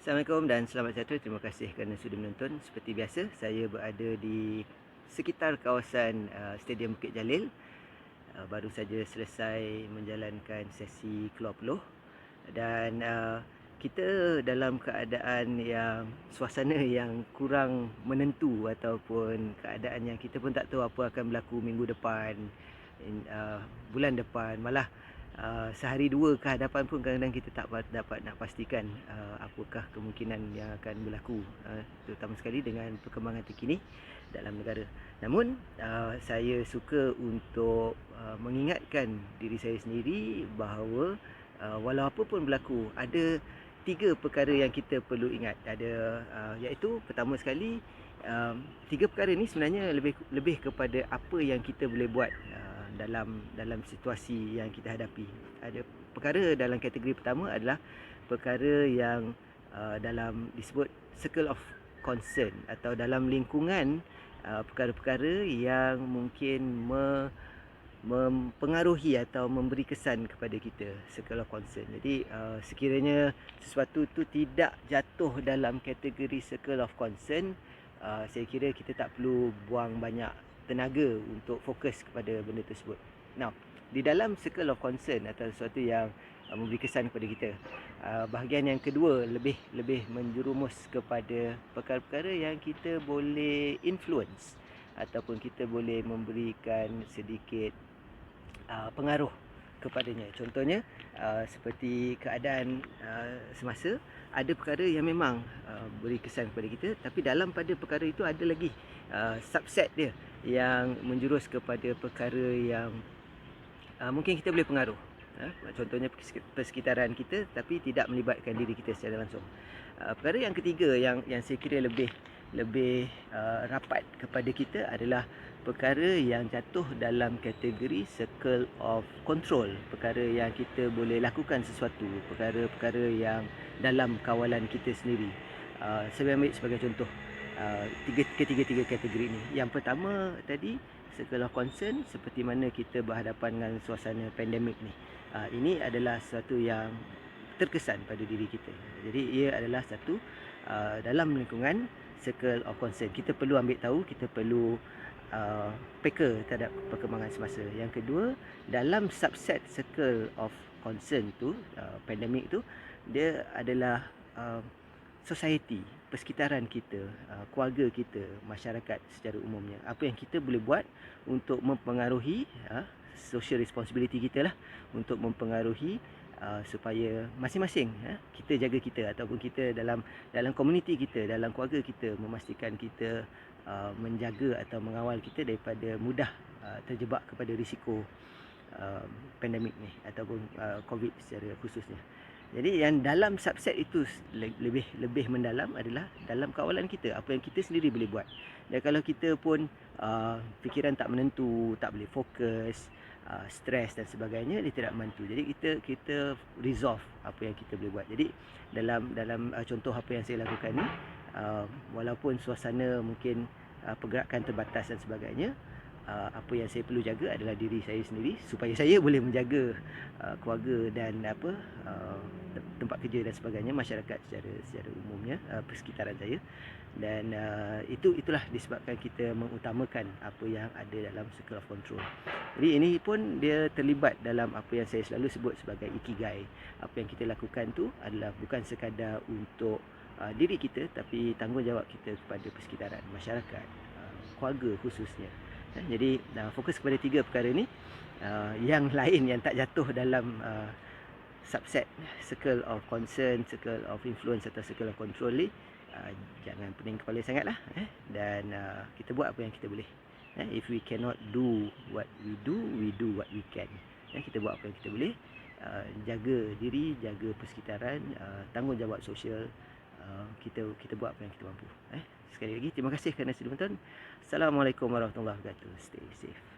Assalamualaikum dan selamat sejahtera. Terima kasih kerana sudah menonton. Seperti biasa, saya berada di sekitar kawasan Stadium Bukit Jalil. Baru saja selesai menjalankan sesi keluar peluh dan kita dalam keadaan yang suasana yang kurang menentu ataupun keadaan yang kita pun tak tahu apa akan berlaku minggu depan, bulan depan, malah sehari dua ke hadapan pun kadang-kadang kita tak dapat nak pastikan apakah kemungkinan yang akan berlaku, terutama sekali dengan perkembangan terkini dalam negara. Namun saya suka untuk mengingatkan diri saya sendiri bahawa walau apa pun berlaku, ada 3 perkara yang kita perlu ingat. Ada iaitu pertama sekali, 3 perkara ni sebenarnya lebih kepada apa yang kita boleh buat dalam situasi yang kita hadapi. Ada perkara dalam kategori pertama adalah perkara yang dalam disebut circle of concern atau dalam lingkungan perkara-perkara yang mungkin mempengaruhi atau memberi kesan kepada kita, circle of concern. Jadi sekiranya sesuatu tu tidak jatuh dalam kategori circle of concern, saya kira kita tak perlu buang banyak tenaga untuk fokus kepada benda tersebut. Now, di dalam circle of concern atau sesuatu yang memberi kesan kepada kita, bahagian yang kedua lebih menjerumus kepada perkara-perkara yang kita boleh influence ataupun kita boleh memberikan sedikit pengaruh kepadanya. Contohnya seperti keadaan semasa, ada perkara yang memang beri kesan kepada kita, tapi dalam pada perkara itu ada lagi subset dia yang menjurus kepada perkara yang mungkin kita boleh pengaruh. Contohnya persekitaran kita tapi tidak melibatkan diri kita secara langsung. Perkara yang ketiga yang saya kira lebih rapat kepada kita adalah perkara yang jatuh dalam kategori circle of control. Perkara yang kita boleh lakukan sesuatu, perkara-perkara yang dalam kawalan kita sendiri. Saya ambil sebagai contoh ketiga-tiga kategori ini. Yang pertama tadi, circle of concern, seperti mana kita berhadapan dengan suasana pandemik ni. Ini adalah sesuatu yang terkesan pada diri kita. Jadi ia adalah satu dalam lingkungan circle of concern. Kita perlu ambil tahu, kita perlu peka terhadap perkembangan semasa. Yang kedua, dalam subset circle of concern tu, pandemik tu, dia adalah society, persekitaran kita, keluarga kita, masyarakat secara umumnya. Apa yang kita boleh buat untuk mempengaruhi social responsibility kita lah, untuk mempengaruhi supaya masing-masing kita jaga kita, ataupun kita dalam komuniti kita, dalam keluarga kita, memastikan kita menjaga atau mengawal kita daripada mudah terjebak kepada risiko pandemik ni ataupun COVID secara khususnya. Jadi yang dalam subset itu lebih mendalam adalah dalam kawalan kita, apa yang kita sendiri boleh buat. Dan kalau kita pun fikiran tak menentu, tak boleh fokus, stres dan sebagainya, dia tidak membantu. Jadi kita resolve apa yang kita boleh buat. Jadi dalam contoh apa yang saya lakukan ni, walaupun suasana mungkin pergerakan terbatas dan sebagainya, apa yang saya perlu jaga adalah diri saya sendiri supaya saya boleh menjaga keluarga dan tempat kerja dan sebagainya, masyarakat secara umumnya, persekitaran saya. Dan itulah disebabkan kita mengutamakan apa yang ada dalam circle of control. Jadi ini pun dia terlibat dalam apa yang saya selalu sebut sebagai ikigai. Apa yang kita lakukan tu adalah bukan sekadar untuk diri kita, tapi tanggungjawab kita kepada persekitaran, masyarakat, keluarga khususnya. Jadi fokus kepada 3 perkara ni. Yang lain yang tak jatuh dalam subset circle of concern, circle of influence atau circle of control ni, jangan pening kepala sangat lah. Dan kita buat apa yang kita boleh. If we cannot do what we do what we can. Kita buat apa yang kita boleh, jaga diri, jaga persekitaran, tanggungjawab sosial, kita buat apa yang kita mampu. Sekali lagi terima kasih kerana sudah menonton. Assalamualaikum warahmatullahi wabarakatuh. Stay safe.